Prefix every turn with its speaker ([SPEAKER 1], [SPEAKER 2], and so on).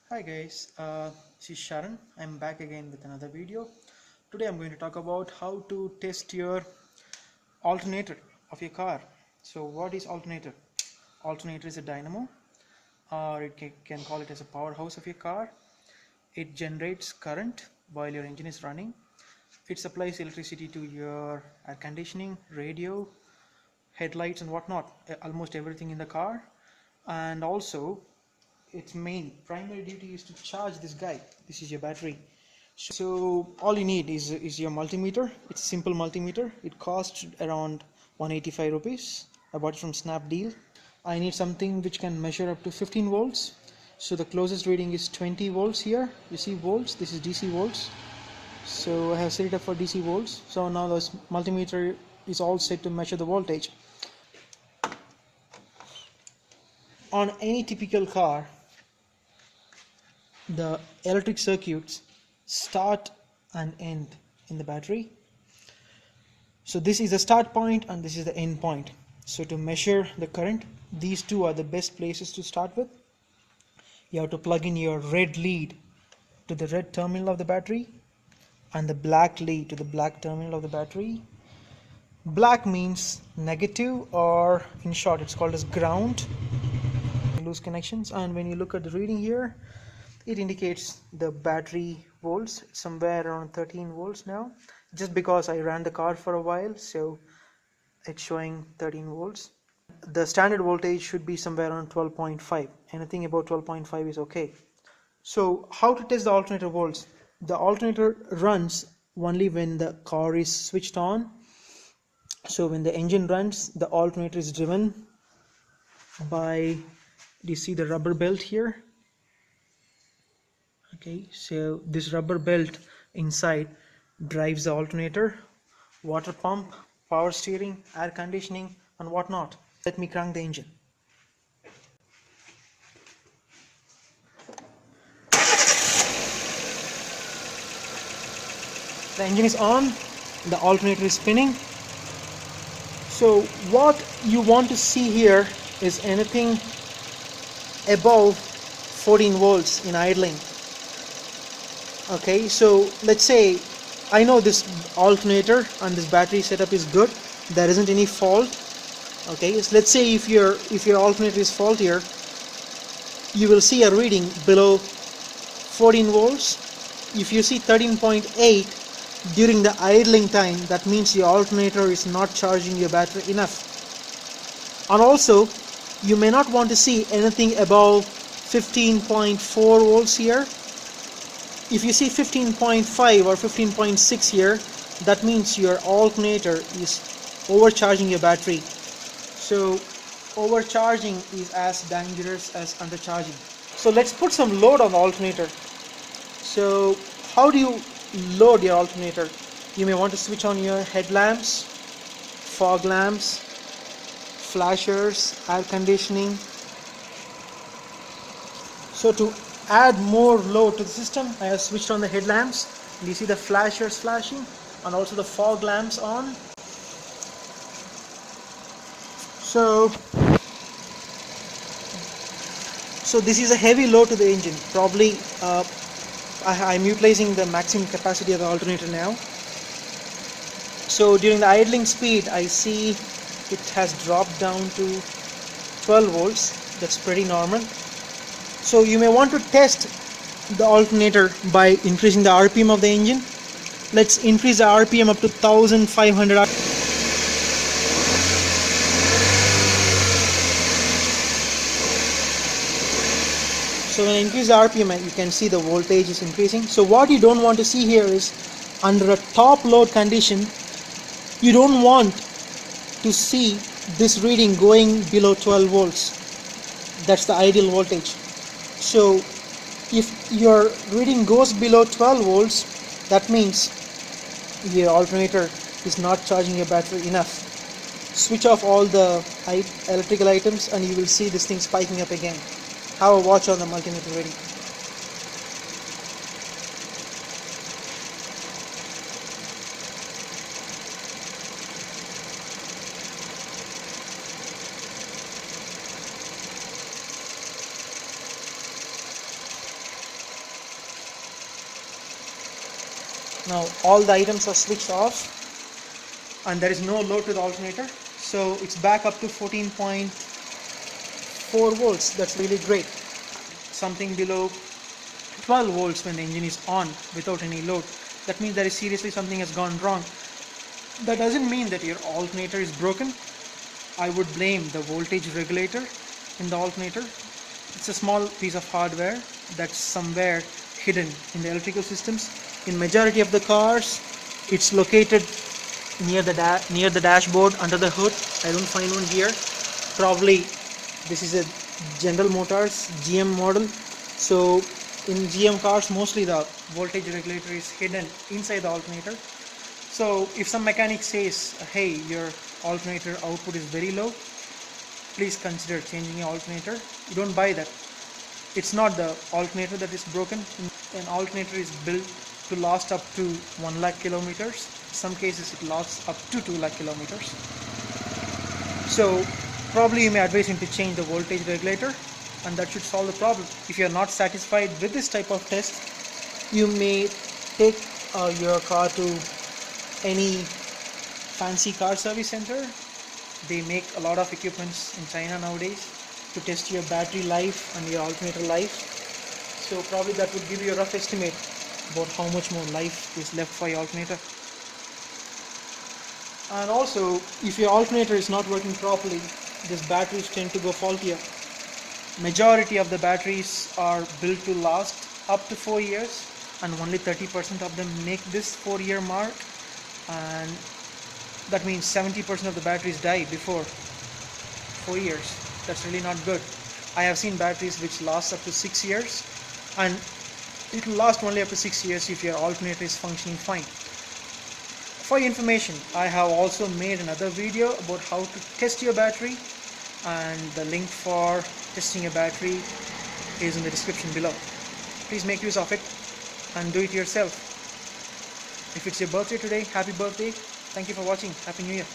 [SPEAKER 1] Hi guys, this is Sharon. I'm back again with another video. Today I'm going to talk about how to test your alternator of your car. So what is alternator? Alternator is a dynamo, or can call it as a powerhouse of your car. It generates current while your engine is running. It supplies electricity to your air conditioning, radio, headlights and whatnot, almost everything in the car. And also its main primary duty is to charge this guy. This is your battery. So all you need is your multimeter. It's a simple multimeter. It costs around 185 rupees. I bought it from Snapdeal. I need something which can measure up to 15 volts. So the closest reading is 20 volts here. You see volts, this is DC volts. So I have set it up for DC volts. So now this multimeter is all set to measure the voltage. On any typical car, the electric circuits start and end in the battery. So this is the start point and this is the end point. So to measure the current, these two are the best places to start with. You have to plug in your red lead to the red terminal of the battery and the black lead to the black terminal of the battery. Black means negative, or in short it's called as ground. Loose connections, and when you look at the reading here, it indicates the battery volts. It's somewhere around 13 volts now, just because I ran the car for a while, so it's showing 13 volts. The standard voltage should be somewhere around 12.5. Anything above 12.5 is okay. So how to test the alternator volts? The alternator runs only when the car is switched on. So when the engine runs, the alternator is driven by, do you see the rubber belt here? Okay, so this rubber belt inside drives the alternator, water pump, power steering, air conditioning and whatnot. Let me crank the engine. The engine is on, the alternator is spinning. So what you want to see here is anything above 14 volts in idling. Okay, so let's say I know this alternator and this battery setup is good, there isn't any fault. Okay, so let's say if your alternator is faultier, you will see a reading below 14 volts. If you see 13.8 during the idling time, that means your alternator is not charging your battery enough. And also you may not want to see anything above 15.4 volts here. If you see 15.5 or 15.6 here, that means your alternator is overcharging your battery. So overcharging is as dangerous as undercharging. So let's put some load on the alternator. So how do you load your alternator? You may want to switch on your headlamps, fog lamps, flashers, air conditioning. So to add more load to the system, I have switched on the headlamps. You see the flashers flashing and also the fog lamps on. So this is a heavy load to the engine. Probably I'm utilizing the maximum capacity of the alternator now. So during the idling speed, I see it has dropped down to 12 volts. That's pretty normal. So you may want to test the alternator by increasing the RPM of the engine. Let's increase the RPM up to 1500. So when I increase the RPM, you can see the voltage is increasing. So what you don't want to see here is, under a top load condition, you don't want to see this reading going below 12 volts. That's the ideal voltage. So if your reading goes below 12 volts, that means your alternator is not charging your battery enough. Switch off all the electrical items and you will see this thing spiking up again. Have a watch on the multimeter reading. Now all the items are switched off and there is no load to the alternator, so it's back up to 14.4 volts. That's really great. Something below 12 volts when the engine is on without any load. That means that is seriously something has gone wrong. That doesn't mean that your alternator is broken. I would blame the voltage regulator in the alternator. It's a small piece of hardware that's somewhere hidden in the electrical systems. In majority of the cars, it's located near the dashboard, under the hood. I don't find one here. Probably this is a General Motors GM model. So in GM cars, mostly the voltage regulator is hidden inside the alternator. So if some mechanic says, hey, your alternator output is very low, please consider changing your alternator. You don't buy that. It's not the alternator that is broken. An alternator is built to last up to 1 lakh kilometers. Some cases it lasts up to 2 lakh kilometers. So probably you may advise him to change the voltage regulator, and that should solve the problem. If you are not satisfied with this type of test, you may take your car to any fancy car service center. They make a lot of equipments in China nowadays to test your battery life and your alternator life. So probably that would give you a rough estimate about how much more life is left for your alternator. And also, if your alternator is not working properly, these batteries tend to go faultier. Majority of the batteries are built to last up to 4 years, and only 30% of them make this 4-year mark, and that means 70% of the batteries die before 4 years. That's really not good. I have seen batteries which last up to 6 years, and it will last only up to 6 years if your alternator is functioning fine. For your information, I have also made another video about how to test your battery, and the link for testing a battery is in the description below. Please make use of it and do it yourself. If it's your birthday today, happy birthday. Thank you for watching. Happy New Year.